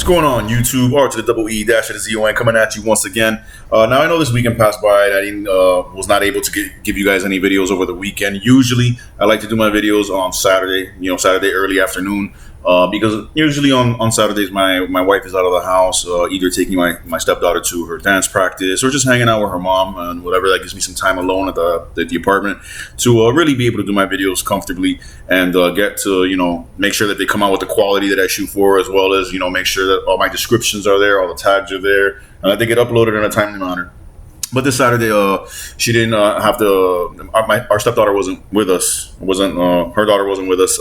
What's going on, YouTube? R to the double E dash to the ZON coming at you once again. Now I know this weekend passed by and I was not able to give you guys any videos over the weekend. Usually I like to do my videos on Saturday, Saturday early afternoon, because usually on Saturdays my wife is out of the house, either taking my stepdaughter to her dance practice or just hanging out with her mom and whatever. That gives me some time alone at the apartment to really be able to do my videos comfortably and get to make sure that they come out with the quality that I shoot for, as well as make sure that all my descriptions are there, all the tags are there, and that they get uploaded in a timely manner. But this Saturday, she didn't have to. Our stepdaughter wasn't with us. Her daughter wasn't with us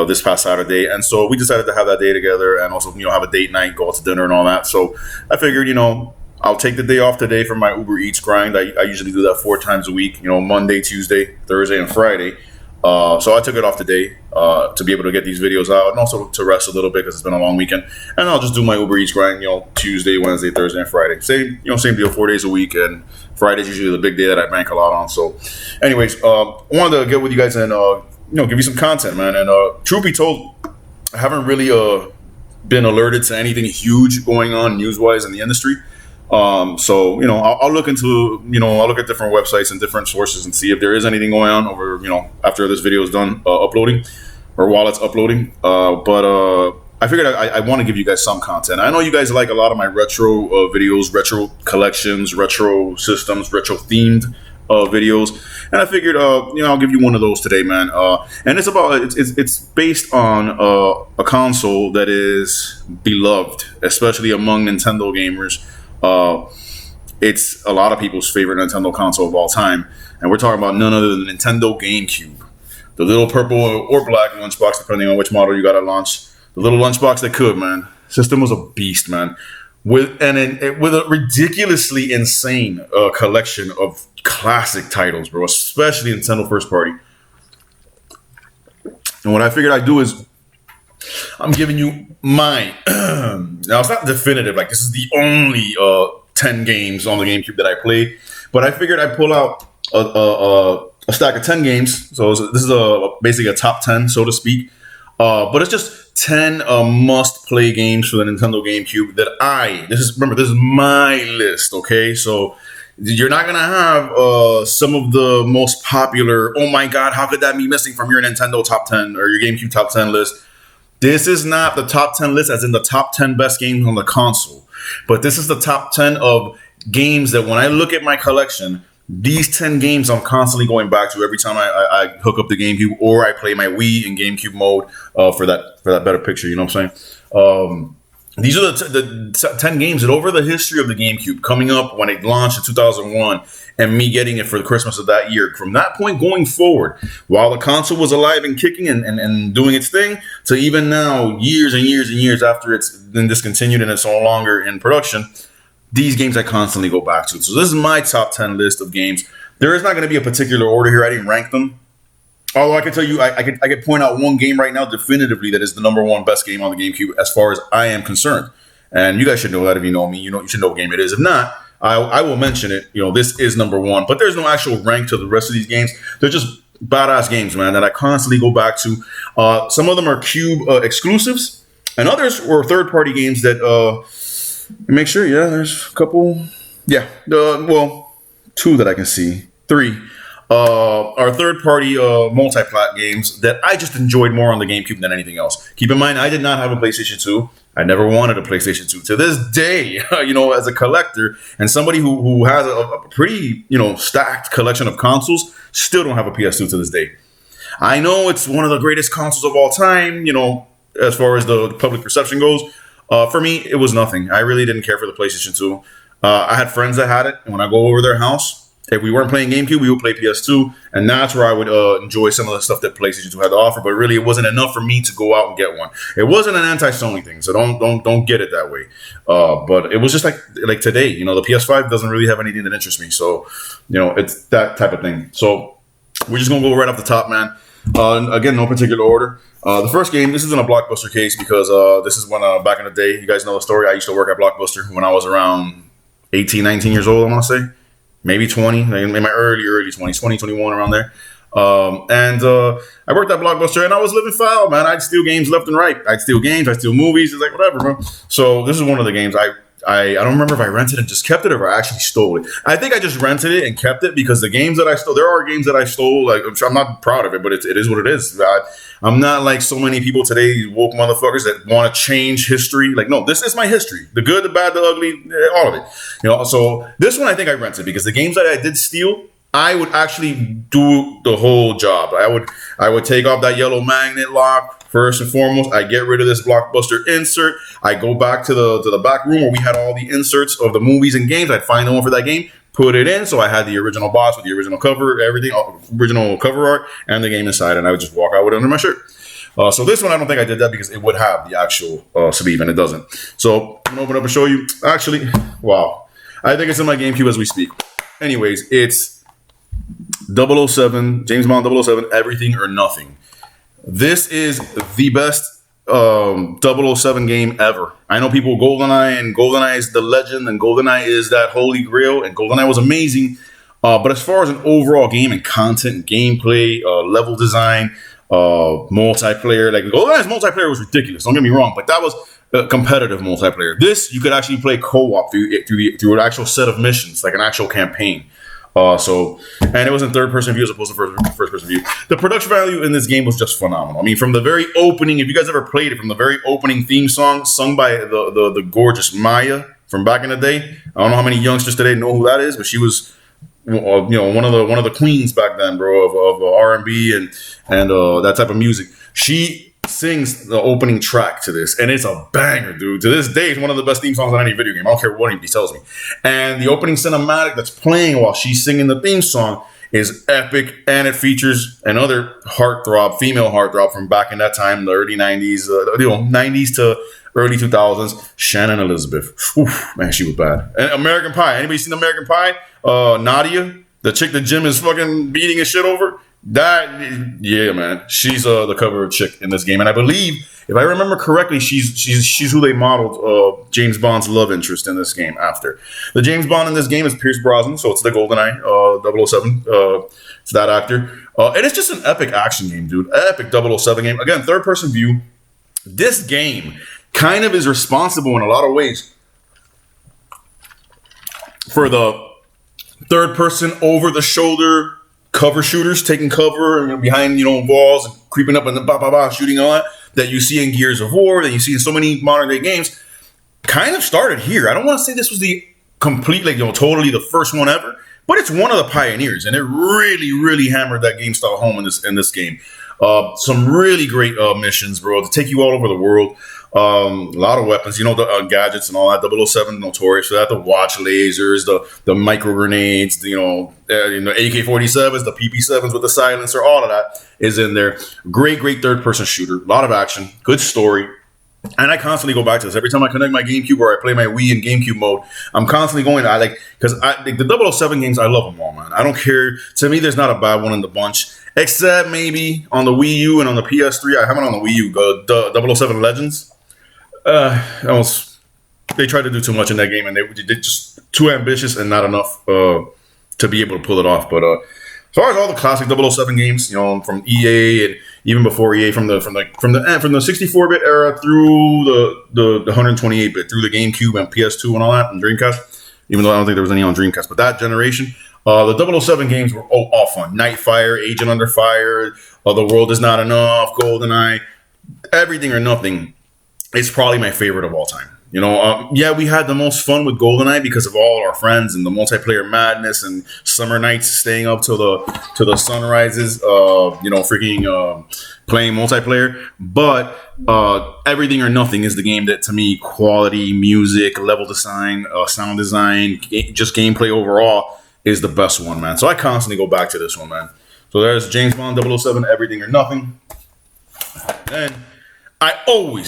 this past Saturday, and so we decided to have that day together, and also have a date night, go out to dinner, and all that. So I figured, I'll take the day off today from my Uber Eats grind. I usually do that 4 times a week. Monday, Tuesday, Thursday, and Friday. So I took it off today to be able to get these videos out, and also to rest a little bit because it's been a long weekend. And I'll just do my Uber Eats grind, Tuesday, Wednesday, Thursday, and Friday. Same deal, 4 days a week, and Friday's usually the big day that I bank a lot on. So, anyways, I wanted to get with you guys and give you some content, man. And truth be told, I haven't really been alerted to anything huge going on news-wise in the industry. So I'll look into I'll look at different websites and different sources and see if there is anything going on over after this video is done uploading, or while it's uploading. But I figured I want to give you guys some content. I know you guys like a lot of my retro videos, retro collections, retro systems, retro themed videos, and I figured I'll give you one of those today, man. And it's based on a console that is beloved, especially among Nintendo gamers. It's a lot of people's favorite Nintendo console of all time, and we're talking about none other than the Nintendo GameCube, the little purple or black lunchbox, depending on which model you got at launch. The little lunchbox that could, man. System was a beast, man, with a ridiculously insane collection of classic titles, bro, especially Nintendo first party. And what I figured I'd do is, I'm giving you mine. Now, it's not definitive. Like, this is the only 10 games on the GameCube that I played. But I figured I'd pull out a stack of 10 games. So this is basically a top 10, so to speak. But it's just 10 must-play games for the Nintendo GameCube that this is my list, okay? So you're not going to have some of the most popular, oh my God, how could that be missing from your Nintendo top 10 or your GameCube top 10 list? This is not the top 10 list as in the top 10 best games on the console. But this is the top 10 of games that when I look at my collection, these 10 games I'm constantly going back to every time I hook up the GameCube or I play my Wii in GameCube mode for that better picture, you know what I'm saying? These are the 10 games that over the history of the GameCube, coming up when it launched in 2001 and me getting it for the Christmas of that year, from that point going forward, while the console was alive and kicking and doing its thing, to even now, years and years and years after it's been discontinued and it's no longer in production, these games I constantly go back to. So this is my top 10 list of games. There is not going to be a particular order here. I didn't rank them. Although I can tell you, I could point out one game right now definitively that is the number one best game on the GameCube as far as I am concerned. And you guys should know that if you know me. You should know what game it is. If not, I will mention it. This is number one. But there's no actual rank to the rest of these games. They're just badass games, man, that I constantly go back to. Some of them are Cube exclusives, and others were third-party games that make sure, there's a couple. Yeah, 2 that I can see. 3. Are third-party multi-plat games that I just enjoyed more on the GameCube than anything else. Keep in mind, I did not have a PlayStation 2. I never wanted a PlayStation 2. To this day, as a collector and somebody who has a pretty, stacked collection of consoles, still don't have a PS2 to this day. I know it's one of the greatest consoles of all time, as far as the public perception goes. For me, it was nothing. I really didn't care for the PlayStation 2. I had friends that had it, and when I go over their house, if we weren't playing GameCube, we would play PS2, and that's where I would enjoy some of the stuff that PlayStation 2 had to offer. But really, it wasn't enough for me to go out and get one. It wasn't an anti-Sony thing, so don't get it that way. But it was just like today, the PS5 doesn't really have anything that interests me. So, it's that type of thing. So we're just gonna go right off the top, man. Again, no particular order. The first game, this isn't a Blockbuster case because this is when back in the day, you guys know the story. I used to work at Blockbuster when I was around 18, 19 years old. I want to say. Maybe 20, in my early 20s, 20, 21, around there. I worked at Blockbuster, and I was living foul, man. I'd steal games left and right. I'd steal games. I'd steal movies. It's like whatever, bro. So this is one of the games I don't remember if I rented and just kept it or if I actually stole it. I think I just rented it and kept it because the games that I stole, there are games that I stole. Like I'm not proud of it, but it is what it is. I'm not like so many people today, woke motherfuckers that want to change history. Like, no, this is my history. The good, the bad, the ugly, all of it. So this one I think I rented because the games that I did steal, I would actually do the whole job. I would take off that yellow magnet lock. First and foremost, I get rid of this Blockbuster insert. I go back to the back room where we had all the inserts of the movies and games. I'd find the one for that game, put it in. So I had the original box with the original cover, everything, original cover art, and the game inside. And I would just walk out with it under my shirt. So this one, I don't think I did that because it would have the actual sleeve, and it doesn't. So I'm going to open up and show you. Actually, wow. I think it's in my GameCube as we speak. Anyways, it's 007, James Bond 007, Everything or Nothing. This is the best 007 game ever. I know people GoldenEye, and GoldenEye is the legend, and GoldenEye is that holy grail, and GoldenEye was amazing. But as far as an overall game and content and gameplay, level design, multiplayer, like GoldenEye's multiplayer was ridiculous. Don't get me wrong, but that was competitive multiplayer. This you could actually play co-op through an actual set of missions, like an actual campaign. And it was in third person view as opposed to first person view. The production value in this game was just phenomenal. I mean, from the very opening, if you guys ever played it, from the very opening theme song sung by the gorgeous Maya from back in the day. I don't know how many youngsters today know who that is, but she was, one of the queens back then, bro, of R&B and that type of music. She sings the opening track to this, and it's a banger, dude. To this day, it's one of the best theme songs on any video game. I don't care what anybody tells me. And the opening cinematic that's playing while she's singing the theme song is epic, and it features another female heartthrob from back in that time, the early 90s, 90s to early 2000s, Shannon Elizabeth. Oof, man, she was bad. And American Pie. Anybody seen American Pie? Nadia, the chick that Jim is fucking beating his shit over? Yeah, man. She's the cover chick in this game, and I believe, if I remember correctly, she's who they modeled James Bond's love interest in this game after. The James Bond in this game is Pierce Brosnan, so it's the GoldenEye 007. It's that actor, and it's just an epic action game, dude. Epic 007 game. Again, third person view. This game kind of is responsible in a lot of ways for the third person over the shoulder cover shooters, taking cover and behind walls and creeping up and then shooting all that you see in Gears of War, that you see in so many modern day games. Kind of started here. I don't want to say this was the complete, totally the first one ever, but it's one of the pioneers, and it really, really hammered that game style home in this game. Some really great missions, bro, to take you all over the world. A lot of weapons, the gadgets and all that. 007 notorious for that. The watch lasers, the micro grenades, the AK-47s, the PP7s with the silencer, all of that is in there. Great third person shooter. A lot of action. Good story. And I constantly go back to this. Every time I connect my GameCube or I play my Wii in GameCube mode, I'm constantly going. Because the 007 games, I love them all, man. I don't care. To me, there's not a bad one in the bunch, except maybe on the Wii U and on the PS3. I have it on the Wii U. The 007 Legends. They tried to do too much in that game, and they just too ambitious and not enough to be able to pull it off. But as far as all the classic 007 games, from EA and even before EA, from the 64-bit era through the 128-bit, through the GameCube and PS2 and all that, and Dreamcast. Even though I don't think there was any on Dreamcast, but that generation, the 007 games were all fun. Nightfire, Agent Under Fire, The World Is Not Enough, GoldenEye, Everything or Nothing. It's probably my favorite of all time. We had the most fun with GoldenEye because of all our friends and the multiplayer madness and summer nights staying up till the sunrises. Playing multiplayer. But Everything or Nothing is the game that, to me, quality, music, level design, sound design, just gameplay overall is the best one, man. So I constantly go back to this one, man. So there's James Bond 007, Everything or Nothing. And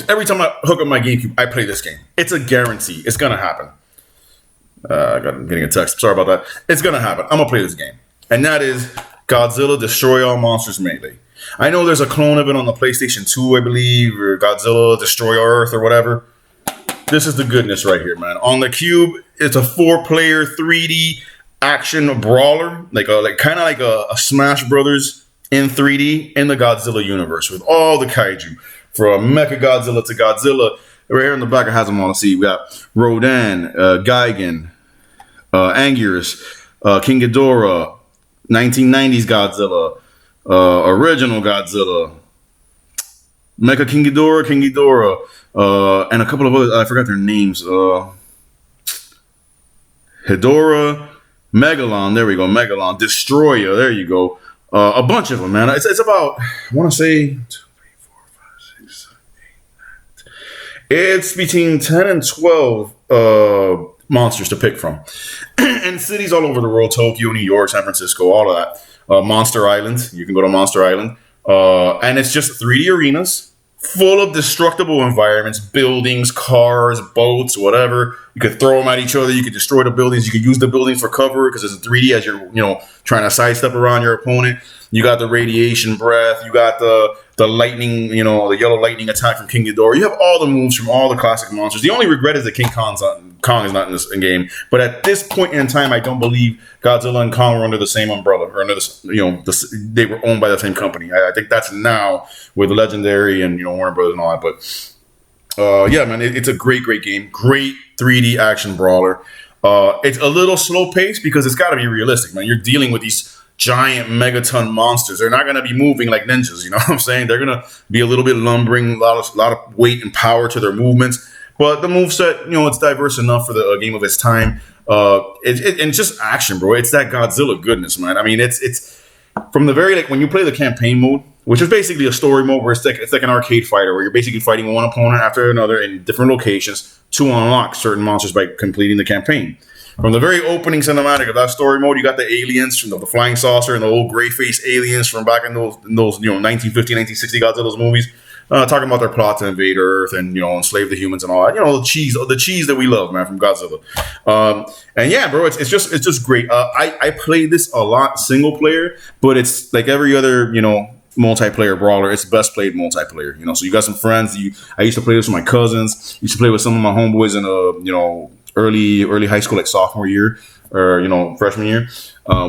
every time I hook up my GameCube, I play this game. It's a guarantee. It's going to happen. I'm getting a text. Sorry about that. It's going to happen. I'm going to play this game. And that is Godzilla Destroy All Monsters Melee. I know there's a clone of it on the PlayStation 2, I believe, or Godzilla Destroy Earth or whatever. This is the goodness right here, man. On the Cube, it's a 4-player 3D action brawler, kind of like a Smash Brothers in 3D in the Godzilla universe with all the kaiju, from Mecha Godzilla to Godzilla. Right here in the back, I have them all to see. We got Rodan, Gigan, Anguirus, King Ghidorah, 1990s Godzilla, original Godzilla, Mecha King Ghidorah, and a couple of others. I forgot their names. Hedorah, Megalon. There we go. Megalon, Destroyer. There you go. A bunch of them, man. It's about, I want to say, 2, 3, 4, 5, 6, 7, 8, 9. It's between 10 and 12 monsters to pick from. And cities all over the world, Tokyo, New York, San Francisco, all of that. Monster Island. You can go to Monster Island. And it's just 3D arenas full of destructible environments, buildings, cars, boats, whatever. You could throw them at each other. You could destroy the buildings. You could use the buildings for cover because it's in 3D as you're, trying to sidestep around your opponent. You got the radiation breath. You got the lightning, the yellow lightning attack from King Ghidorah. You have all the moves from all the classic monsters. The only regret is that Kong is not in this game. But at this point in time, I don't believe Godzilla and Kong were under the same umbrella or under they were owned by the same company. I think that's now with Legendary and Warner Brothers and all that. But yeah, man, it's a great game. Great 3D action brawler. It's a little slow paced because it's got to be realistic, man. You're dealing with these giant megaton monsters. They're not going to be moving like ninjas. You know what I'm saying? They're going to be a little bit lumbering, a lot of weight and power to their movements. But the moveset, it's diverse enough for the game of its time. And just action, bro. It's that Godzilla goodness, man. I mean, it's from the very, when you play the campaign mode, which is basically a story mode where it's like an arcade fighter where you're basically fighting one opponent after another in different locations to unlock certain monsters by completing the campaign. From the very opening cinematic of that story mode, you got the aliens from the flying saucer and the old gray face aliens from back in those 1950, 1960 Godzilla's movies, talking about their plot to invade Earth and enslave the humans and all that. The cheese that we love, man, from Godzilla. And yeah, bro, it's just great. I played this a lot single player, but it's like every other multiplayer brawler. It's best played multiplayer. So you got some friends. I used to play this with my cousins. Used to play with some of my homeboys in early high school, like sophomore year or freshman year.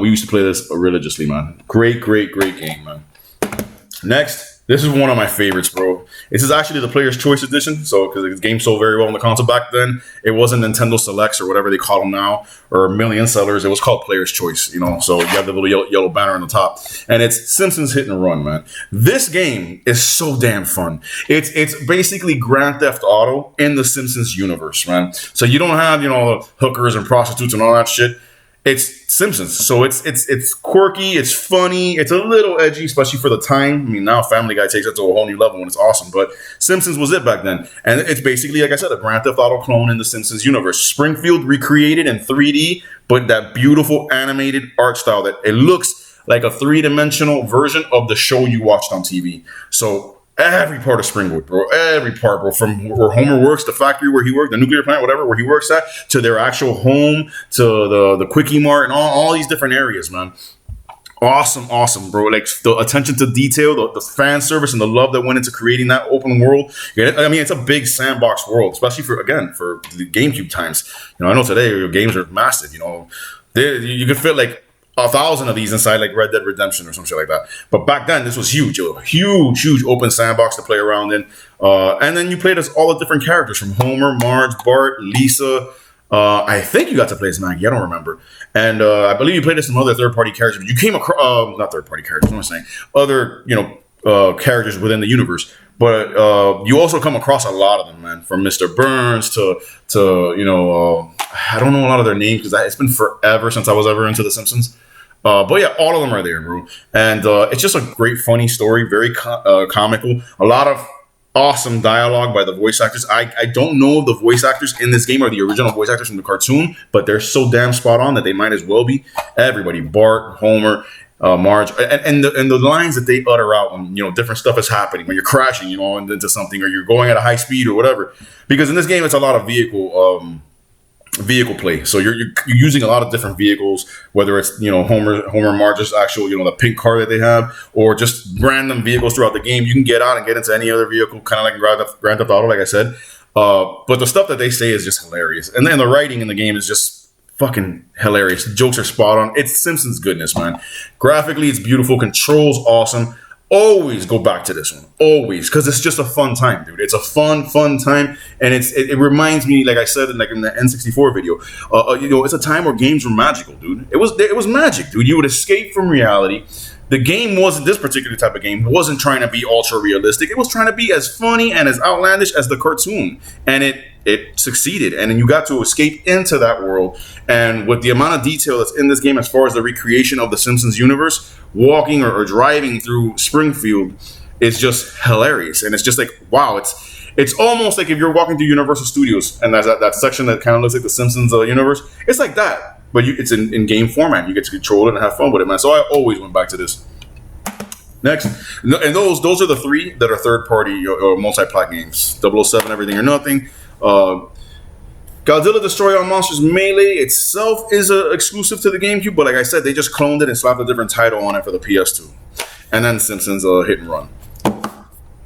We used to play this religiously, man. Great game, man. Next, this is one of my favorites, bro. This is actually the Player's Choice Edition. So, because the game sold very well on the console back then, it wasn't Nintendo Selects or whatever they call them now, or million sellers. It was called Player's Choice, So you have the little yellow banner on the top, and it's Simpsons Hit and Run, man. This game is so damn fun. It's basically Grand Theft Auto in the Simpsons universe, man. So you don't have the hookers and prostitutes and all that shit. It's Simpsons, so it's quirky, it's funny, it's a little edgy, especially for the time. I mean, now Family Guy takes it to a whole new level and it's awesome, but Simpsons was it back then. And it's basically, like I said, a Grand Theft Auto clone in the Simpsons universe. Springfield recreated in 3D, but that beautiful animated art style that it looks like a three-dimensional version of the show you watched on TV. So every part of Springwood, bro. Every part, bro. From where Homer works, the factory where he worked, the nuclear plant, whatever, where he works at, to their actual home, to the Quickie Mart, and all these different areas, man. Awesome, bro. Like the attention to detail, the fan service, and the love that went into creating that open world. I mean, it's a big sandbox world, especially for the GameCube times. I know today your games are massive. You could fit like 1,000 of these inside like Red Dead Redemption or some shit like that. But back then, this was huge. Huge open sandbox to play around in. And then you played as all the different characters from Homer, Marge, Bart, Lisa. I think you got to play as Maggie. I don't remember. And I believe you played as some other third-party characters. But you came across, not third-party characters, what am I saying? Other, characters within the universe. But you also come across a lot of them, man. From Mr. Burns to I don't know a lot of their names because it's been forever since I was ever into The Simpsons. But yeah, all of them are there, bro. And it's just a great, funny story, very comical. A lot of awesome dialogue by the voice actors. I don't know if the voice actors in this game are the original voice actors from the cartoon, but they're so damn spot on that they might as well be. Everybody, Bart, Homer, Marge, and the lines that they utter out when different stuff is happening, when you're crashing, into something, or you're going at a high speed or whatever. Because in this game, it's a lot of vehicle play. So you're using a lot of different vehicles, whether it's Homer Marge's actual the pink car that they have, or just random vehicles throughout the game. You can get out and get into any other vehicle, kind of like in Grand Theft Auto, like I said. But the stuff that they say is just hilarious, and then the writing in the game is just fucking hilarious. The jokes are spot on. It's Simpsons goodness, man. Graphically, it's beautiful. Controls awesome. Always go back to this one. Always, because it's just a fun time, dude. It's a fun time, and it reminds me, like I said, in the N64 video. It's a time where games were magical, dude. It was magic, dude. You would escape from reality. The game wasn't this particular type of game. Wasn't trying to be ultra realistic. It was trying to be as funny and as outlandish as the cartoon, and it succeeded. And then you got to escape into that world. And with the amount of detail that's in this game, as far as the recreation of the Simpsons universe, walking or driving through Springfield is just hilarious. And it's just like, wow, it's almost like if you're walking through Universal Studios and there's that section that kind of looks like the Simpsons universe. It's like that. But it's in game format. You get to control it and have fun with it, man. So I always went back to this. Next, and those are the 3 that are third-party or multi-plat games. 007, Everything or Nothing. Godzilla Destroy All Monsters Melee itself is exclusive to the GameCube, but like I said, they just cloned it and slapped a different title on it for the PS2. And then Simpsons Hit and Run.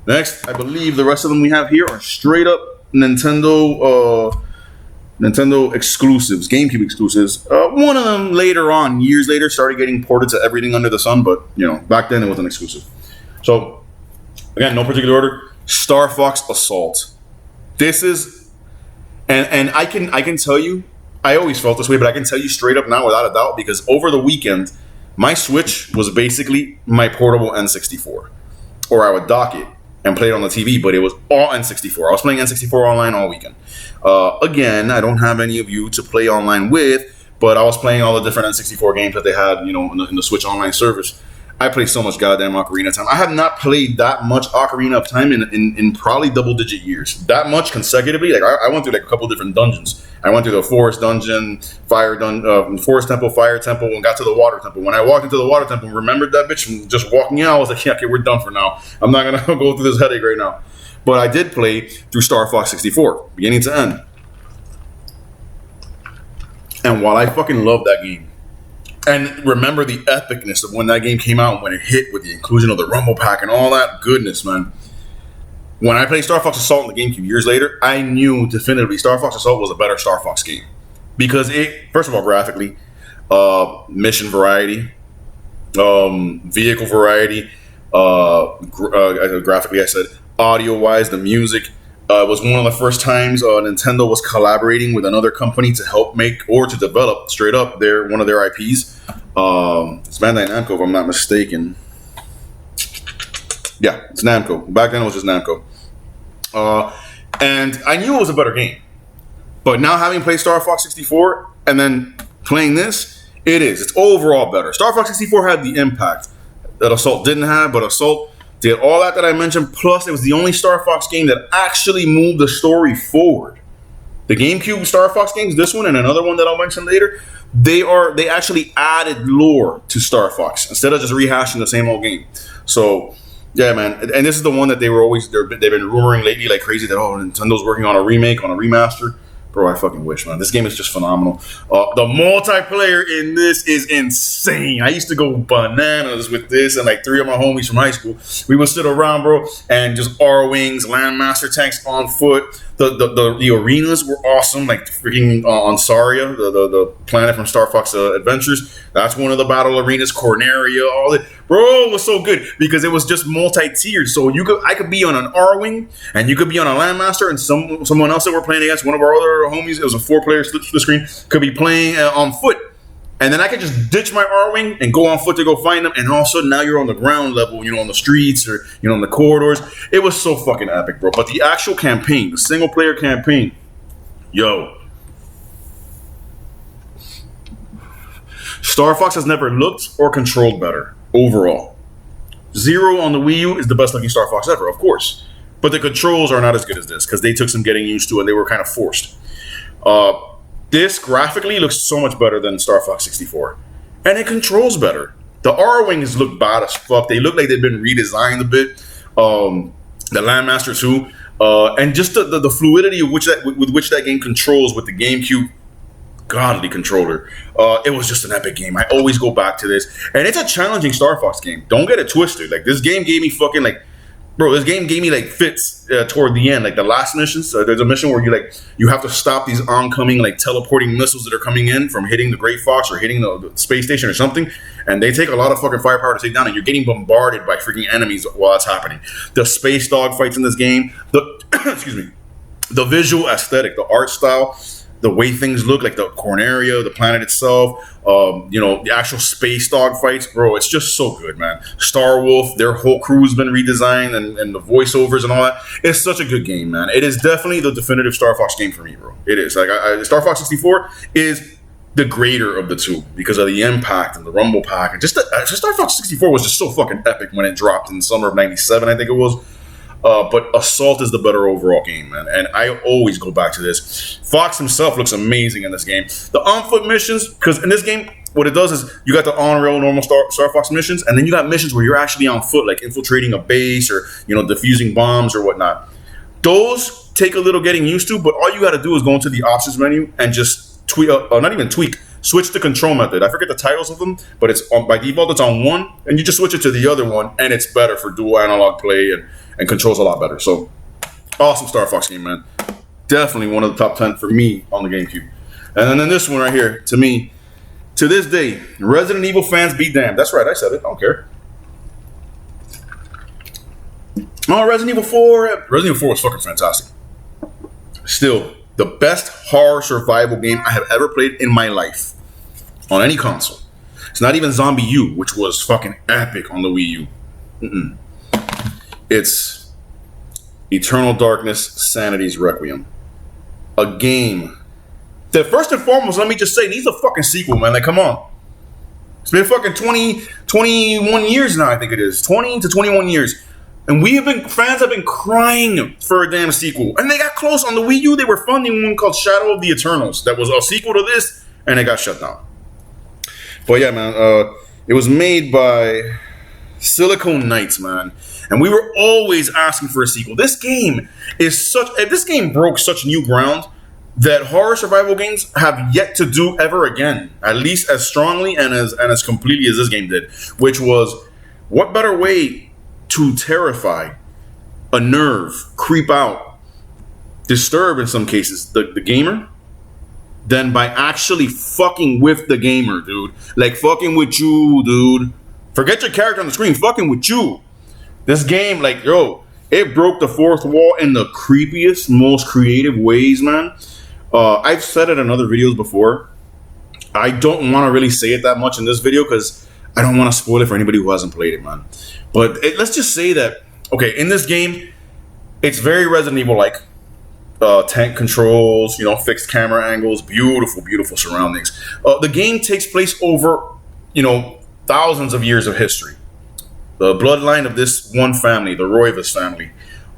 Next, I believe the rest of them we have here are straight-up Nintendo exclusives, GameCube exclusives. One of them later on, years later, started getting ported to everything under the sun, but back then it wasn't exclusive. So, again, no particular order. Star Fox Assault. This is, and I can tell you, I always felt this way, but I can tell you straight up now without a doubt, because over the weekend, my Switch was basically my portable N64, or I would dock it and play it on the TV, but it was all N64. I was playing N64 online all weekend. Again, I don't have any of you to play online with, but I was playing all the different N64 games that they had, in the Switch online service. I play so much goddamn Ocarina of Time. I have not played that much Ocarina of Time in probably double-digit years. That much consecutively. Like I went through like a couple different dungeons. I went through the Forest Dungeon, Forest Temple, Fire Temple, and got to the Water Temple. When I walked into the Water Temple, remembered that bitch, and just walking out, I was like, yeah, okay, we're done for now. I'm not gonna go through this headache right now. But I did play through Star Fox 64, beginning to end. And while I fucking love that game, and remember the epicness of when that game came out, when it hit with the inclusion of the Rumble Pack and all that goodness, man. When I played Star Fox Assault in the GameCube years later, I knew definitively Star Fox Assault was a better Star Fox game. Because it, first of all, graphically, mission variety, vehicle variety, graphically I said, audio-wise, the music, was one of the first times Nintendo was collaborating with another company to help make or to develop straight up one of their IPs. It's Bandai Namco, if I'm not mistaken. Yeah, it's Namco. Back then it was just Namco. And I knew it was a better game. But now having played Star Fox 64 and then playing this, it's overall better. Star Fox 64 had the impact that Assault didn't have, but Assault did all that I mentioned, plus it was the only Star Fox game that actually moved the story forward. The GameCube Star Fox games, this one and another one that I'll mention later, they actually added lore to Star Fox instead of just rehashing the same old game. So, yeah, man. And this is the one that they've been rumoring lately like crazy that, Nintendo's working on a remake, on a remaster. Bro, I fucking wish, man. This game is just phenomenal. The multiplayer in this is insane. I used to go bananas with this and like 3 of my homies from high school. We would sit around, bro, and just R-Wings, Landmaster tanks on foot. The arenas were awesome, like freaking on Saria, the planet from Star Fox Adventures. That's one of the battle arenas. Corneria, all that. Bro, it was so good because it was just multi-tiered. So I could be on an R-Wing and you could be on a Landmaster, and someone else that we're playing against, one of our other homies, it was a 4-player split screen, could be playing on foot. And then I could just ditch my R-Wing and go on foot to go find them. And all of a sudden, now you're on the ground level, on the streets or, on the corridors. It was so fucking epic, bro. But the actual campaign, the single-player campaign, Star Fox has never looked or controlled better overall. Zero on the Wii U is the best-looking Star Fox ever, of course. But the controls are not as good as this because they took some getting used to and they were kind of forced. This graphically looks so much better than Star Fox 64. And it controls better. The R-Wings look bad as fuck. They look like they've been redesigned a bit. The Landmaster too. And just the fluidity with which that game controls with the GameCube godly controller. It was just an epic game. I always go back to this. And it's a challenging Star Fox game. Don't get it twisted. Like, this game gave me fucking, like, bro, this game gave me like fits toward the end, like the last mission. So there's a mission where you have to stop these oncoming like teleporting missiles that are coming in from hitting the Great Fox or hitting the space station or something, and they take a lot of fucking firepower to take down, and you're getting bombarded by freaking enemies while that's happening. The space dog fights in this game, the excuse me, the visual aesthetic, the art style, the way things look, like the Corneria, the planet itself, the actual space dog fights, bro, it's just so good, man. Star Wolf, their whole crew's been redesigned, and the voiceovers and all that. It's such a good game, man. It is definitely the definitive Star Fox game for me, bro. It is. Like, Star Fox 64 is the greater of the two because of the impact and the rumble pack. And just Star Fox 64 was just so fucking epic when it dropped in the summer of 97, I think it was. But Assault is the better overall game, man. And I always go back to this. Fox himself looks amazing in this game. The on-foot missions, because in this game, what it does is you got the on-rail normal Star Fox missions, and then you got missions where you're actually on foot, like infiltrating a base or, defusing bombs or whatnot. Those take a little getting used to, but all you got to do is go into the options menu and just switch the control method. I forget the titles of them, but it's by default, it's on one, and you just switch it to the other one, and it's better for dual analog play and controls a lot better. So, awesome Star Fox game, man. Definitely one of the top 10 for me on the GameCube. And then this one right here, to me, to this day, Resident Evil fans be damned. That's right, I said it. I don't care. Oh, Resident Evil 4. Resident Evil 4 was fucking fantastic. Still, the best horror survival game I have ever played in my life on any console. It's not even Zombie U, which was fucking epic on the Wii U. It's Eternal Darkness, Sanity's Requiem. A game that, first and foremost, let me just say, needs a fucking sequel, man. Like, come on. It's been fucking 21 years now, I think it is. 20 to 21 years. And fans have been crying for a damn sequel. And they got close on the Wii U. They were funding one called Shadow of the Eternals. That was a sequel to this, and it got shut down. But yeah, man, it was made by Silicon Knights, man. And we were always asking for a sequel. This game broke such new ground that horror survival games have yet to do ever again, at least as strongly and as completely as this game did, which was, what better way to terrify, unnerve, creep out, disturb in some cases the gamer than by actually fucking with the gamer, dude. Like, fucking with you, dude. Forget your character on the screen, fucking with you. This game, like, it broke the fourth wall in the creepiest, most creative ways, man. I've said it in other videos before. I don't want to really say it that much in this video because I don't want to spoil it for anybody who hasn't played it, man. But let's just say that, okay, in this game, it's very Resident Evil-like. Tank controls, fixed camera angles, beautiful, beautiful surroundings. The game takes place over, thousands of years of history. The bloodline of this one family, the Reezonz family.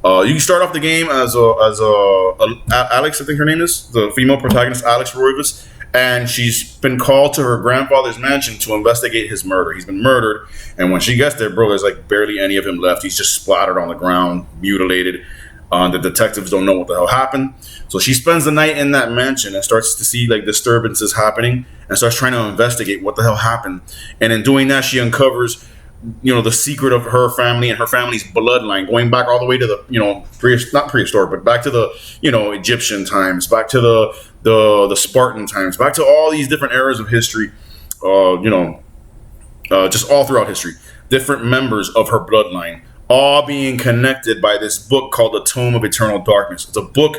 You can start off the game as Alex, I think her name is, the female protagonist, Alex Reezonz, and she's been called to her grandfather's mansion to investigate his murder. He's been murdered, and when she gets there, bro, there's like barely any of him left. He's just splattered on the ground, mutilated. The detectives don't know what the hell happened. So she spends the night in that mansion and starts to see like disturbances happening and starts trying to investigate what the hell happened. And in doing that, she uncovers, the secret of her family and her family's bloodline, going back all the way to the, not prehistoric, but back to the, Egyptian times, back to the Spartan times, back to all these different eras of history, just all throughout history. Different members of her bloodline, all being connected by this book called The Tome of Eternal Darkness. It's a book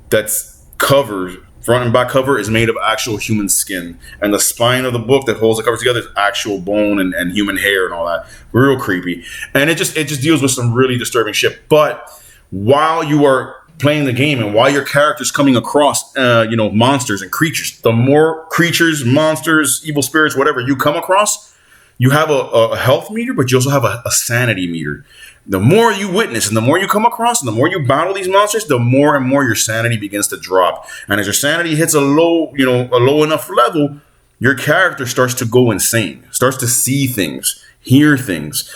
that's covered, front and back cover is made of actual human skin. And the spine of the book that holds the cover together is actual bone and human hair and all that. Real creepy. And it just deals with some really disturbing shit. But while you are playing the game and while your character's coming across, monsters and creatures, the more creatures, monsters, evil spirits, whatever you come across, you have a health meter, but you also have a sanity meter. The more you witness and the more you come across and the more you battle these monsters, the more and more your sanity begins to drop. And as your sanity hits a low enough level, your character starts to go insane, starts to see things, hear things.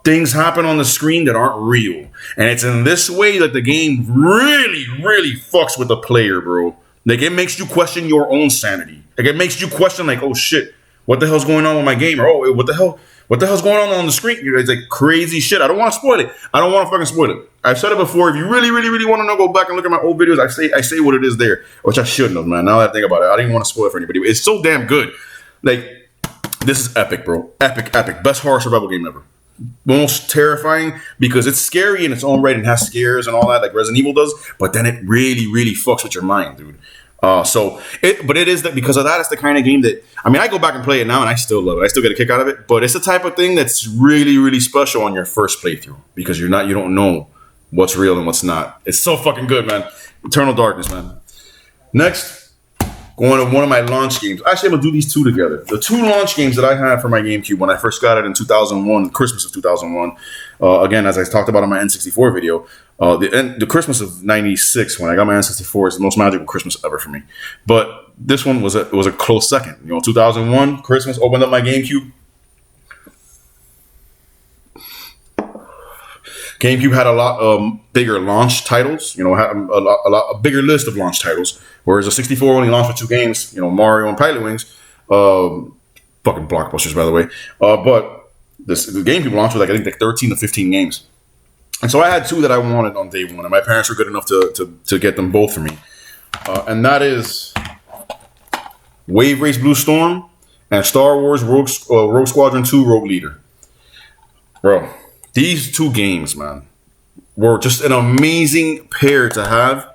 Things happen on the screen that aren't real. And it's in this way that the game really, really fucks with the player, bro. Like, it makes you question your own sanity. Like, it makes you question, like, oh shit, what the hell's going on with my game? Or, oh, what the What the hell's going on the screen? It's like crazy shit. I don't want to spoil it. I don't want to fucking spoil it. I've said it before. If you really, really, really want to know, go back and look at my old videos. I say what it is there, which I shouldn't have, man. Now that I think about it, I didn't want to spoil it for anybody. It's so damn good. Like, this is epic, bro. Epic. Best horror survival game ever. Most terrifying because it's scary in its own right and has scares and all that, like Resident Evil does. But then it really, really fucks with your mind, dude. But it is that because of that, it's the kind of game that, I mean, I go back and play it now and I still love it. I still get a kick out of it, but it's the type of thing that's really, really special on your first playthrough because you don't know what's real and what's not. It's so fucking good, man. Eternal Darkness, man. Next, going to one of my launch games. Actually, I'm gonna do these two together. The two launch games that I had for my GameCube when I first got it in 2001, Christmas of 2001. Again, as I talked about in my N64 video, the Christmas of '96 when I got my N64 is the most magical Christmas ever for me. But this one was a close second. 2001 Christmas, opened up my GameCube. GameCube had a lot bigger launch titles. Had a bigger list of launch titles, whereas the 64 only launched with 2 games. Mario and Pilot Wings, fucking blockbusters, by the way. But the GameCube launched with like 13 to 15 games. And so I had 2 that I wanted on day one, and my parents were good enough to get them both for me. And that is Wave Race Blue Storm and Star Wars Rogue Squadron 2 Rogue Leader. Bro, these 2 games, man, were just an amazing pair to have.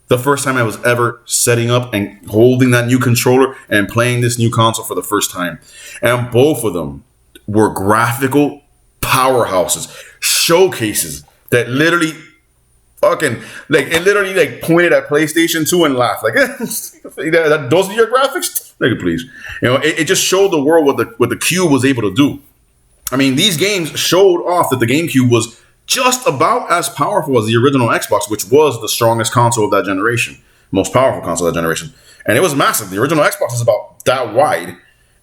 The first time I was ever setting up and holding that new controller and playing this new console for the first time. And both of them were graphical powerhouses, showcases that literally fucking pointed at PlayStation 2 and laughed like those are your graphics, nigga, please. It just showed the world what the Cube was able to do. I mean, these games showed off that the GameCube was just about as powerful as the original Xbox, which was the strongest console of that generation, most powerful console of that generation, and it was massive. The original Xbox is about that wide,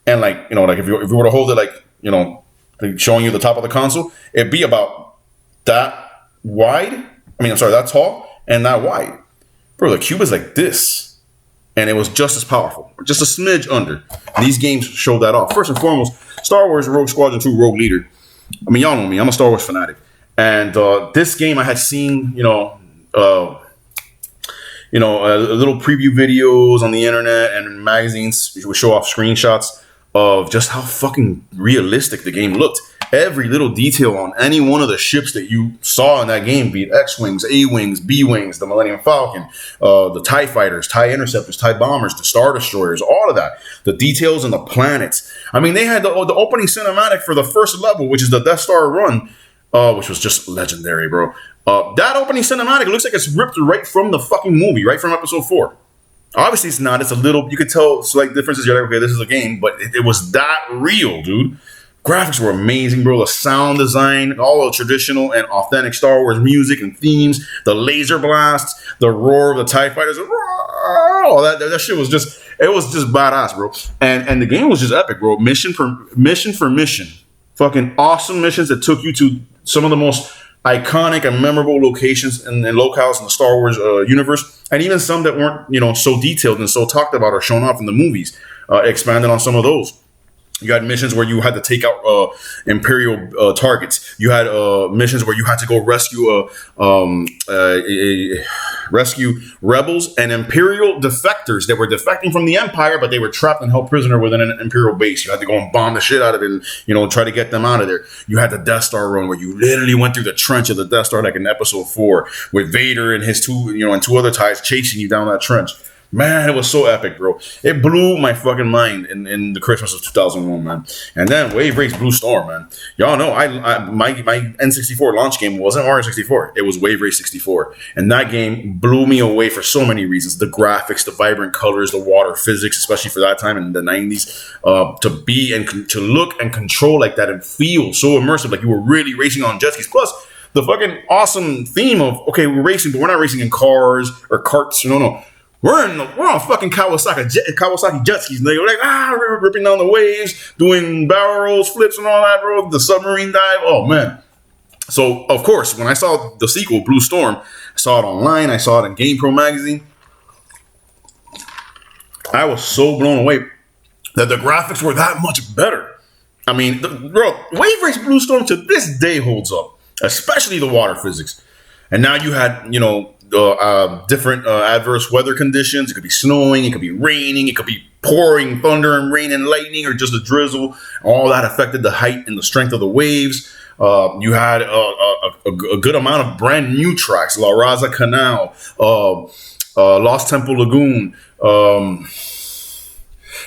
and if you were to hold it showing you the top of the console, it'd be about that wide. That tall and that wide. Bro, the Cube is like this. And it was just as powerful. Just a smidge under. These games show that off. First and foremost, Star Wars Rogue Squadron 2 Rogue Leader. I mean, y'all know me. I'm a Star Wars fanatic. And this game I had seen, little preview videos on the internet and magazines would show off screenshots of just how fucking realistic the game looked. Every little detail on any one of the ships that you saw in that game, be it X-Wings, A-Wings, B-Wings, the Millennium Falcon, the TIE Fighters, TIE Interceptors, TIE Bombers, the Star Destroyers, all of that. The details on the planets. I mean, they had the opening cinematic for the first level, which is the Death Star run, which was just legendary, bro. That opening cinematic looks like it's ripped right from the fucking movie, right from episode 4. Obviously, it's not. It's a little, you could tell slight differences. You're like, okay, this is a game, but it was that real, dude. Graphics were amazing, bro. The sound design, all the traditional and authentic Star Wars music and themes, the laser blasts, the roar of the TIE Fighters, all that shit was just badass, bro. And the game was just epic, bro. Mission for mission. Fucking awesome missions that took you to some of the most iconic and memorable locations and locales in the Star Wars universe, and even some that weren't, so detailed and so talked about or shown off in the movies. Expanded on some of those. You had missions where you had to take out Imperial targets. You had missions where you had to go rescue rebels and Imperial defectors that were defecting from the Empire, but they were trapped and held prisoner within an Imperial base. You had to go and bomb the shit out of it and, try to get them out of there. You had the Death Star run where you literally went through the trench of the Death Star like in Episode 4 with Vader and his 2 other TIEs chasing you down that trench. Man, it was so epic, bro. It blew my fucking mind in the Christmas of 2001, man. And then Wave Race Blue Storm, man. Y'all know my N64 launch game wasn't Mario 64. It was Wave Race 64. And that game blew me away for so many reasons. The graphics, the vibrant colors, the water physics, especially for that time in the 90s. To be and to look and control like that and feel so immersive, like you were really racing on jet skis. Plus, the fucking awesome theme of, okay, we're racing, but we're not racing in cars or carts. No. We're on fucking Kawasaki jet skis, nigga. We're like, ripping down the waves, doing barrel rolls, flips and all that, bro. The submarine dive. Oh, man. So, of course, when I saw the sequel, Blue Storm, I saw it online. I saw it in GamePro magazine. I was so blown away that the graphics were that much better. I mean, bro, Wave Race Blue Storm to this day holds up, especially the water physics. And now you had, different adverse weather conditions. It could be snowing, it could be raining, it could be pouring thunder and rain and lightning, or just a drizzle. All that affected the height and the strength of the waves. You had a good amount of brand new tracks: La Raza Canal, Lost Temple Lagoon.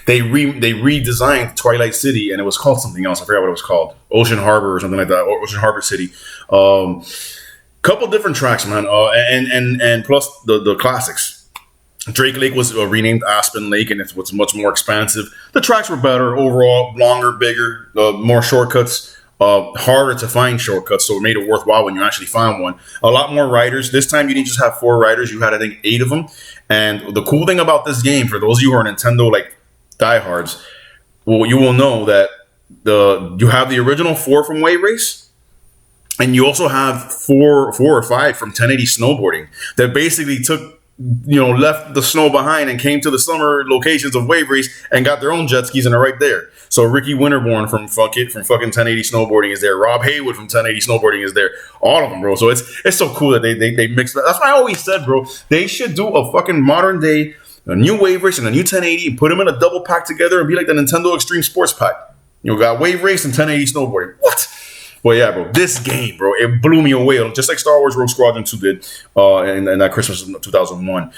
They redesigned Twilight City, and it was called something else. I forgot what it was called. Ocean Harbor or something like that. Ocean Harbor City. Couple different tracks, man. And plus the classics. Drake Lake was renamed Aspen Lake, and it was much more expansive. The tracks were better overall, longer, bigger, more shortcuts. Harder to find shortcuts, so it made it worthwhile when you actually found one. A lot more riders. This time you didn't just have 4 riders; you had, I think, 8 of them. And the cool thing about this game, for those of you who are Nintendo diehards, well, you will know that you have the original 4 from Wave Race, and you also have 4 or 5 from 1080 Snowboarding that basically took, left the snow behind and came to the summer locations of Wave Race and got their own jet skis, and are right there. So Ricky Winterborn from fucking 1080 Snowboarding is there. Rob Haywood from 1080 Snowboarding is there. All of them, bro. So it's so cool that they mix that. That's why I always said, bro, they should do a fucking modern day, a new Wave Race and a new 1080, and put them in a double pack together and be like the Nintendo Extreme Sports Pack. Got Wave Race and 1080 Snowboarding. What? Well, yeah, bro. This game, bro, it blew me away. Just like Star Wars Rogue Squadron 2 did in that Christmas of 2001.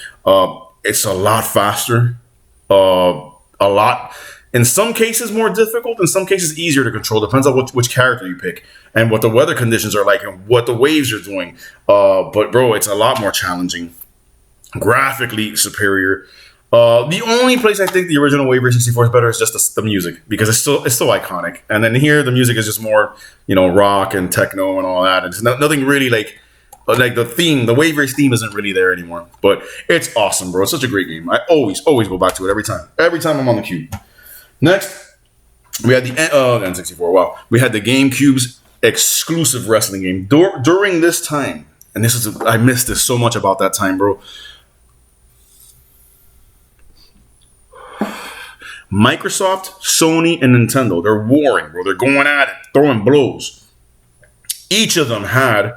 It's a lot faster. A lot, in some cases, more difficult. In some cases, easier to control. Depends on which character you pick and what the weather conditions are like and what the waves are doing. But, bro, it's a lot more challenging. Graphically superior. The only place I think the original Wave Race 64 is better is just the music, because it's so iconic. And then here the music is just more, rock and techno and all that. And it's nothing really like the theme. The Wave Race theme isn't really there anymore. But it's awesome, bro. It's such a great game. I always go back to it every time. Every time I'm on the cube. Next, we had the N64. Wow, we had the GameCube's exclusive wrestling game during this time. And I missed this so much about that time, bro. Microsoft, Sony, and Nintendo, they're warring, bro. They're going at it, throwing blows. Each of them had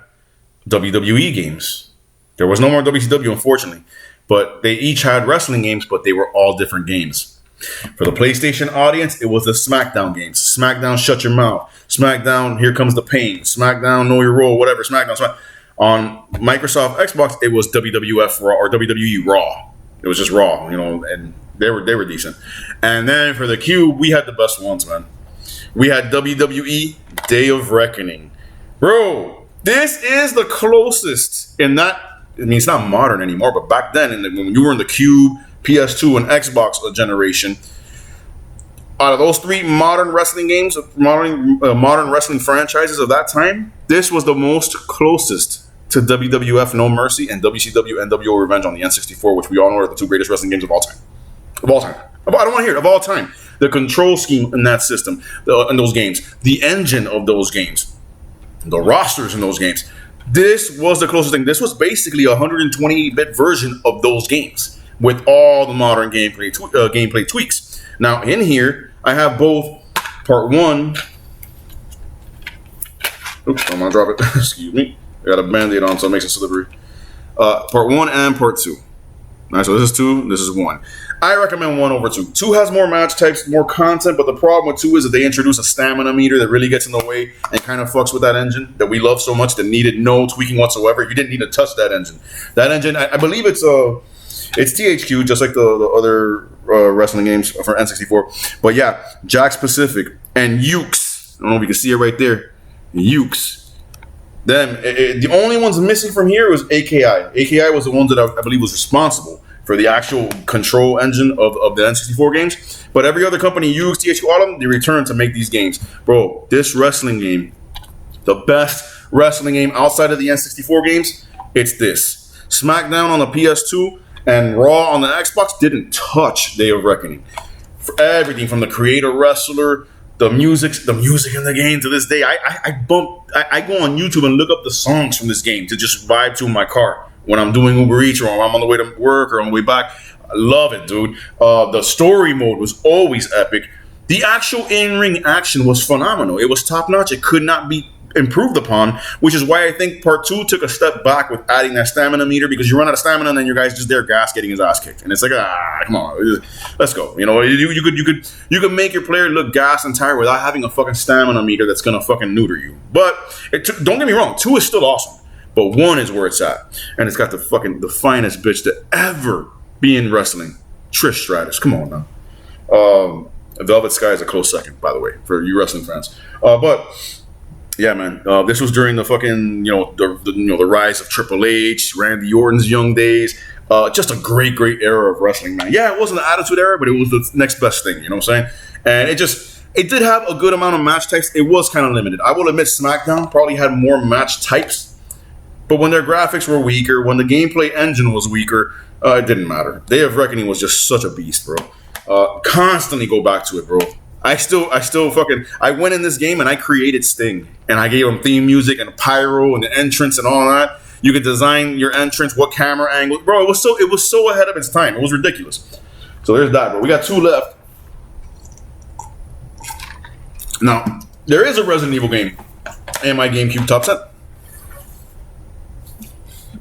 WWE games. There was no more WCW, unfortunately. But they each had wrestling games, but they were all different games. For the PlayStation audience, it was the SmackDown games. SmackDown, Shut Your Mouth. SmackDown, Here Comes the Pain. SmackDown, Know Your Role, whatever. SmackDown. On Microsoft Xbox, it was WWF Raw or WWE Raw. It was just Raw, and they were decent. And then for the Cube, we had the best ones, man. We had WWE Day of Reckoning. Bro, this is the closest in that. I mean, it's not modern anymore, but back then, when you were in the Cube, PS2, and Xbox generation, out of those 3 modern wrestling games, modern wrestling franchises of that time, this was the most closest to WWF No Mercy and WCW NWO Revenge on the N64, which we all know are the 2 greatest wrestling games of all time. Of all time. I don't want to hear it. Of all time. The control scheme in that system, in those games, the engine of those games, the rosters in those games. This was the closest thing. This was basically a 128-bit version of those games with all the modern gameplay tweaks. Now, in here, I have both part 1. Oops, I'm going to drop it. Excuse me. I got a Band-Aid on, so it makes it slippery. Part 1 and part 2. All right, so this is 2, this is 1. I recommend 1 over 2. 2 has more match types, more content, but the problem with 2 is that they introduce a stamina meter that really gets in the way and kind of fucks with that engine that we love so much that needed no tweaking whatsoever. You didn't need to touch that engine. That engine, I believe it's THQ, just like the other wrestling games for N64. But yeah, Jack Pacific and Ukes. I don't know if you can see it right there. Ukes. The only ones missing from here was AKI. AKI was the one that I believe was responsible for the actual control engine of the N64 games. But every other company, Ukes, THQ, all of them, they returned to make these games. Bro, this wrestling game, the best wrestling game outside of the N64 games, it's this. SmackDown on the PS2 and Raw on the Xbox didn't touch Day of Reckoning. For everything from the creator wrestler, the music in the game to this day. I go on YouTube and look up the songs from this game to just vibe to in my car when I'm doing Uber Eats or I'm on the way to work or on the way back. I love it, dude. The story mode was always epic. The actual in-ring action was phenomenal. It was top-notch. It could not be improved upon, which is why I think part 2 took a step back with adding that stamina meter, because you run out of stamina and then your guy's just there gas getting his ass kicked, and it's like, come on, let's go. You know, you could make your player look gas and tired without having a fucking stamina meter that's gonna fucking neuter you. But don't get me wrong, 2 is still awesome, but 1 is where it's at, and it's got the finest bitch to ever be in wrestling, Trish Stratus. Come on now. Velvet Sky is a close second, by the way, for you wrestling fans. But yeah, man, this was during the fucking, the rise of Triple H, Randy Orton's young days. Just a great era of wrestling, man. Yeah, it wasn't the Attitude Era, but it was the next best thing, you know what I'm saying? And it did have a good amount of match types. It was kind of limited. I will admit SmackDown probably had more match types, but when their graphics were weaker, when the gameplay engine was weaker, it didn't matter. Day of Reckoning was just such a beast, bro. Constantly go back to it, bro. I went in this game and I created Sting, and I gave him theme music and pyro and the entrance and all that. You could design your entrance, what camera angle, bro. It was so ahead of its time. It was ridiculous. So there's that, bro. We got 2 left. Now there is a Resident Evil game in my GameCube top 10,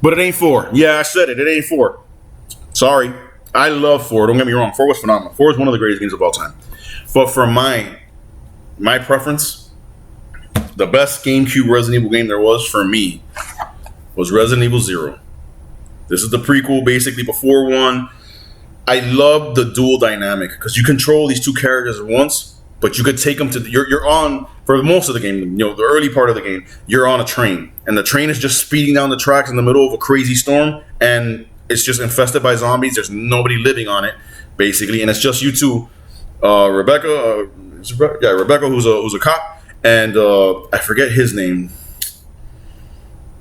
but it ain't 4. Yeah, I said it. It ain't 4. Sorry. I love 4. Don't get me wrong. 4 was phenomenal. 4 is one of the greatest games of all time. But for my preference, the best GameCube Resident Evil game there was for me was Resident Evil 0. This is the prequel, basically, before 1. I love the dual dynamic because you control these 2 characters at once, but you could take them to you're on, for most of the game, the early part of the game, you're on a train, and the train is just speeding down the tracks in the middle of a crazy storm, and it's just infested by zombies. There's nobody living on it, basically, and it's just you 2. Rebecca, who's a cop, and I forget his name,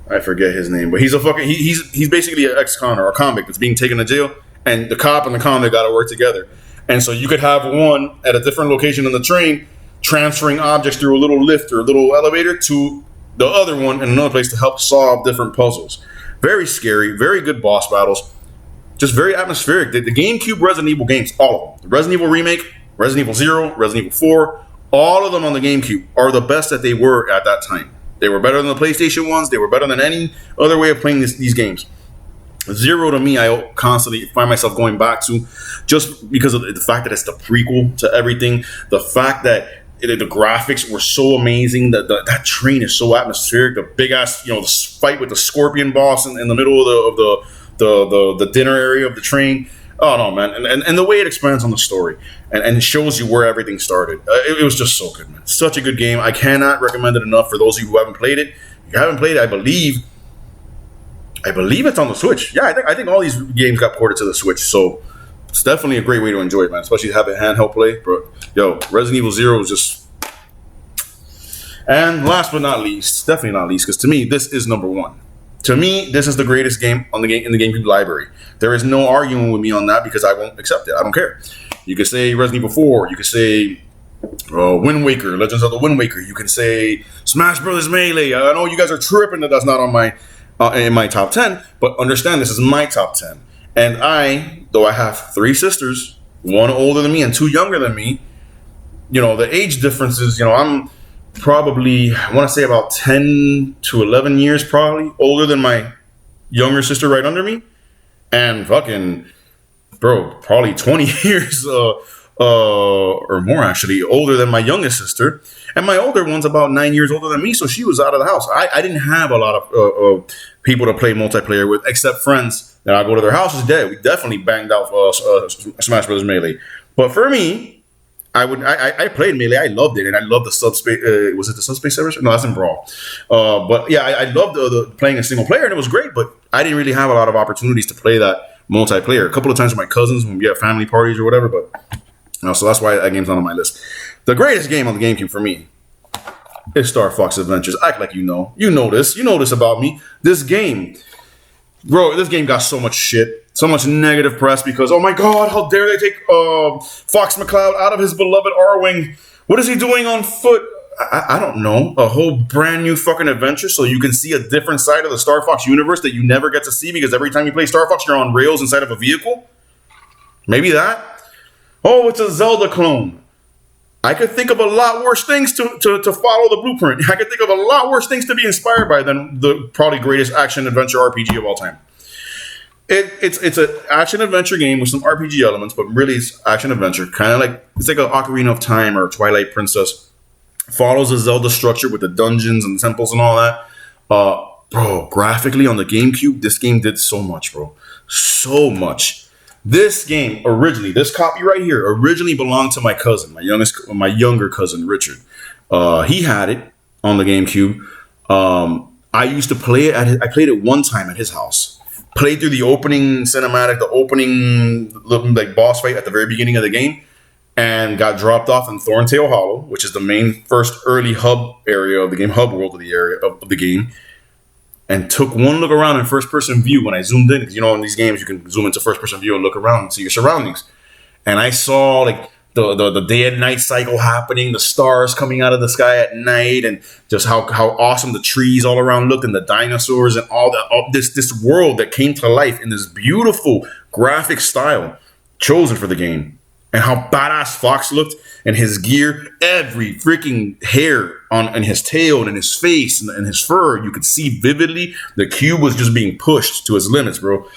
but he's a fucking he's basically an ex-con or a convict that's being taken to jail, and the cop and the convict got to work together, and so you could have one at a different location on the train transferring objects through a little lift or a little elevator to the other one in another place to help solve different puzzles. Very scary, very good boss battles, just very atmospheric. The GameCube Resident Evil games, all of them, the Resident Evil Remake, Resident Evil 0, Resident Evil 4, all of them on the GameCube are the best that they were at that time. They were better than the PlayStation ones. They were better than any other way of playing these games. 0 to me, I constantly find myself going back to, just because of the fact that it's the prequel to everything. The fact that the graphics were so amazing. That train is so atmospheric. The big ass, the fight with the Scorpion boss in the middle of the dinner area of the train. Oh no, man! And the way it expands on the story and shows you where everything started. It was just so good, man. Such a good game. I cannot recommend it enough for those of you who haven't played it. If you haven't played it, I believe it's on the Switch. Yeah, I think all these games got ported to the Switch. So it's definitely a great way to enjoy it, man. Especially have it handheld play. But yo, Resident Evil 0 is just. And last but not least, definitely not least, because to me this is number 1. To me, this is the greatest game in the GameCube library. There is no arguing with me on that because I won't accept it. I don't care. You could say Resident Evil 4. You could say Wind Waker, Legends of the Wind Waker. You can say Smash Brothers Melee. I know you guys are tripping that that's not on my in my top 10, but understand this is my top 10. And though I have 3 sisters, 1 older than me and 2 younger than me, the age differences, I'm probably, I want to say about 10 to 11 years probably older than my younger sister right under me, and fucking bro, probably 20 years or more actually older than my youngest sister, and my older one's about 9 years older than me, so she was out of the house. I didn't have a lot of people to play multiplayer with except friends that I go to their houses. We definitely banged out Smash Brothers Melee, but for me, I played Melee. I loved it, and I loved the subspace. Was it the subspace servers? No, that's in Brawl. But yeah, I loved the playing a single player, and it was great. But I didn't really have a lot of opportunities to play that multiplayer. A couple of times with my cousins when we had family parties or whatever. But so that's why that game's not on my list. The greatest game on the GameCube for me is Star Fox Adventures. Act like you know. You know this. You know this about me. This game, bro. This game got so much shit. So much negative press because, oh my God, how dare they take Fox McCloud out of his beloved R-Wing? What is he doing on foot? I don't know. A whole brand new fucking adventure so you can see a different side of the Star Fox universe that you never get to see because every time you play Star Fox, you're on rails inside of a vehicle? Maybe that? Oh, it's a Zelda clone. I could think of a lot worse things to follow the blueprint. I could think of a lot worse things to be inspired by than the probably greatest action adventure RPG of all time. It's an action adventure game with some RPG elements, but really it's action adventure. Kind of like it's like an Ocarina of Time or Twilight Princess. Follows a Zelda structure with the dungeons and temples and all that. Bro, graphically on the GameCube, this game did so much, bro. So much. This game originally, this copy right here, originally belonged to my cousin, my younger cousin, Richard. He had it on the GameCube. I used to play it I played it one time at his house. Played through the opening cinematic, the opening like boss fight at the very beginning of the game, and got dropped off in Thorntail Hollow, which is the main first early hub area of the game, hub world of the area of the game. And took one look around in first-person view when I zoomed in. You know, in these games, you can zoom into first-person view and look around and see your surroundings. And I saw, like, the day and night cycle happening, the stars coming out of the sky at night, and just how awesome the trees all around looked, and the dinosaurs, and all this world that came to life in this beautiful graphic style chosen for the game. And how badass Fox looked, and his gear, every freaking hair on his tail and in his face and his fur, you could see vividly. The cube was just being pushed to its limits, bro.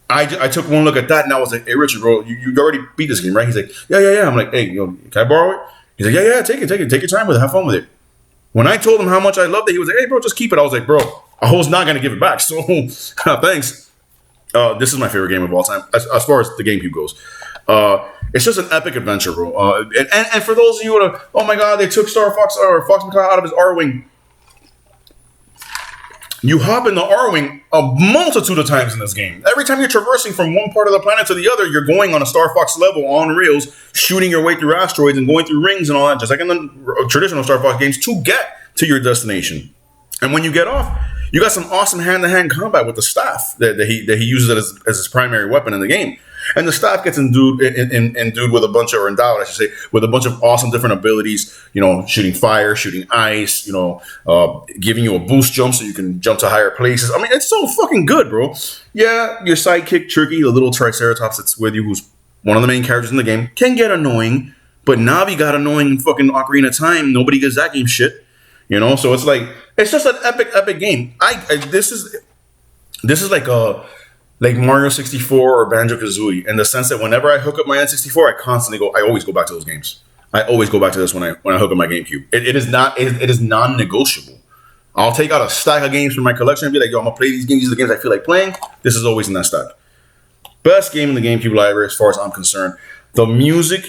I took one look at that and I was like, hey, Richard, bro, you already beat this game, right? He's like, yeah. I'm like, hey, can I borrow it? He's like, yeah, take it. Take your time with it. Have fun with it. When I told him how much I loved it, he was like, hey, bro, just keep it. I was like, bro, I was not going to give it back. So thanks. This is my favorite game of all time as far as the GameCube goes. It's just an epic adventure, bro. And for those of you who are, oh my god, they took Star Fox or Fox McCloud out of his R-Wing. You hop in the R-Wing a multitude of times in this game. Every time you're traversing from one part of the planet to the other, you're going on a Star Fox level on rails, shooting your way through asteroids and going through rings and all that, just like in the traditional Star Fox games, to get to your destination. And when you get off, you got some awesome hand-to-hand combat with the staff that he uses as his primary weapon in the game. And the staff gets endued with a bunch of, or endowed, I should say, with a bunch of awesome different abilities. You know, shooting fire, shooting ice. You know, giving you a boost jump so you can jump to higher places. I mean, it's so fucking good, bro. Yeah, your sidekick Tricky, the little Triceratops that's with you, who's one of the main characters in the game, can get annoying. But Navi got annoying in fucking Ocarina of Time. Nobody gives that game shit. You know, so it's like it's just an epic game. This is like Mario 64 or Banjo-Kazooie in the sense that whenever I hook up my N64, I always go back to those games. I always go back to this when I hook up my GameCube. It is non-negotiable. I'll take out a stack of games from my collection and be like, yo, I'm gonna play these games. These are the games I feel like playing. This is always in that stack. Best game in the GameCube library as far as I'm concerned. The music,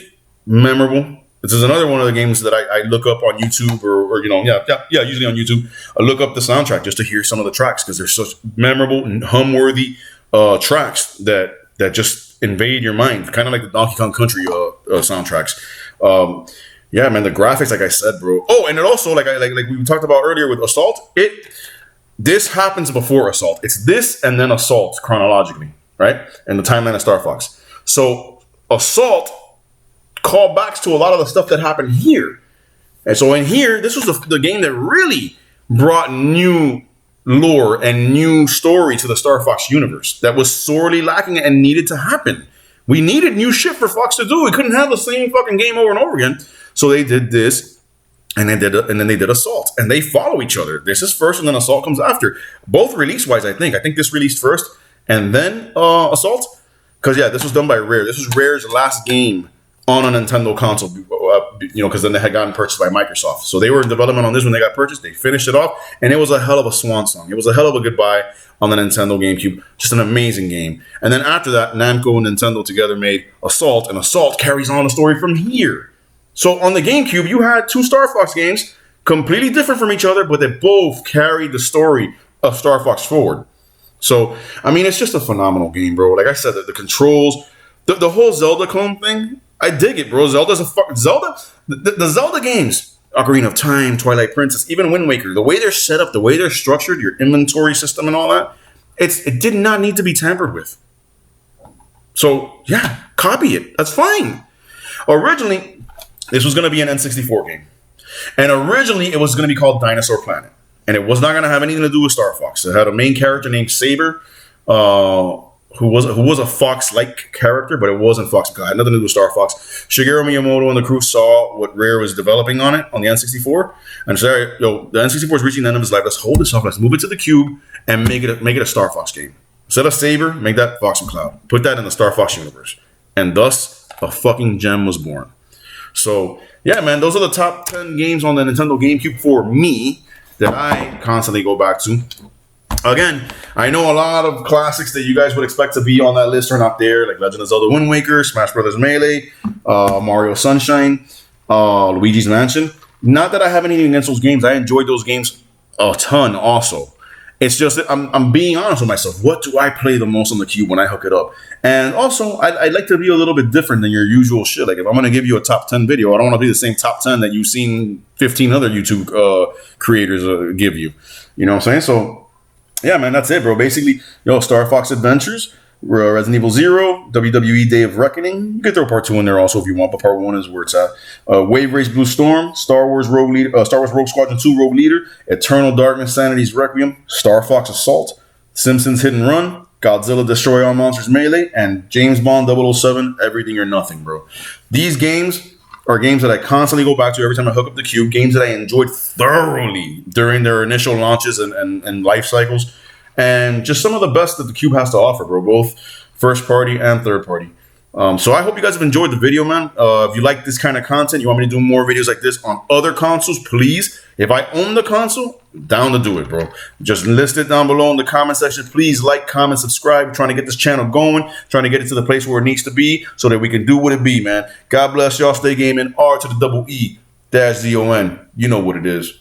memorable. This is another one of the games that I look up on YouTube or usually on YouTube. I look up the soundtrack just to hear some of the tracks because they're such memorable and hum-worthy tracks that just invade your mind, kind of like the Donkey Kong Country soundtracks. Yeah, man, the graphics, like I said, bro. Oh, and it also, like we talked about earlier with Assault, this happens before Assault. It's this and then Assault chronologically, right? And the timeline of Star Fox. So Assault callbacks to a lot of the stuff that happened here. And so in here, this was the game that really brought new lore and new story to the Star Fox universe that was sorely lacking and needed to happen. We needed new shit for Fox to do. We couldn't have the same fucking game over and over again. So they did this, and then they did Assault, and they follow each other. This is first, and then Assault comes after. Both release-wise, I think. I think this released first, and then Assault. Because yeah, this was done by Rare. This was Rare's last game on a Nintendo console, because then they had gotten purchased by Microsoft. So they were in development on this when they got purchased. They finished it off, and it was a hell of a swan song. It was a hell of a goodbye on the Nintendo GameCube. Just an amazing game. And then after that, Namco and Nintendo together made Assault, and Assault carries on the story from here. So on the GameCube, you had two Star Fox games, completely different from each other, but they both carried the story of Star Fox forward. So, I mean, it's just a phenomenal game, bro. Like I said, the controls, the whole Zelda clone thing, I dig it, bro. The Zelda games, Ocarina of Time, Twilight Princess, even Wind Waker, the way they're set up, the way they're structured, your inventory system and all that, it did not need to be tampered with. So, yeah, copy it. That's fine. Originally, this was going to be an N64 game. And originally, it was going to be called Dinosaur Planet. And it was not going to have anything to do with Star Fox. It had a main character named Saber. who was a Fox-like character, but it wasn't Fox. It had nothing to do with Star Fox. Shigeru Miyamoto and the crew saw what Rare was developing on it on the N64, and said, "Yo, the N64 is reaching the end of its life. Let's hold this off. Let's move it to the Cube and make it a Star Fox game. Instead of Saber, make that Fox and Cloud. Put that in the Star Fox universe, and thus a fucking gem was born." So yeah, man, those are the top 10 games on the Nintendo GameCube for me that I constantly go back to. Again, I know a lot of classics that you guys would expect to be on that list are not there, like Legend of Zelda Wind Waker, Smash Brothers Melee, Mario Sunshine, Luigi's Mansion. Not that I have anything against those games. I enjoyed those games a ton also. It's just that I'm being honest with myself. What do I play the most on the Cube when I hook it up? And also, I'd like to be a little bit different than your usual shit. Like, if I'm going to give you a top 10 video, I don't want to be the same top 10 that you've seen 15 other YouTube creators give you. You know what I'm saying? So, yeah, man, that's it, bro. Basically, Star Fox Adventures, Resident Evil 0, WWE Day of Reckoning. You could throw part 2 in there also if you want, but part 1 is where it's at. Wave Race Blue Storm, Star Wars Rogue Squadron 2 Rogue Leader, Eternal Darkness Sanity's Requiem, Star Fox Assault, Simpsons Hit and Run, Godzilla Destroy All Monsters Melee, and James Bond 007 Everything or Nothing, bro. These games are games that I constantly go back to every time I hook up the Cube, games that I enjoyed thoroughly during their initial launches and life cycles, and just some of the best that the Cube has to offer, bro, both first party and third party. So I hope you guys have enjoyed the video, man. If you like this kind of content, you want me to do more videos like this on other consoles, please. If I own the console, down to do it, bro. Just list it down below in the comment section. Please like, comment, subscribe. Trying to get this channel going, trying to get it to the place where it needs to be so that we can do what it be, man. God bless y'all. Stay gaming. R to the double E dash ZON. You know what it is.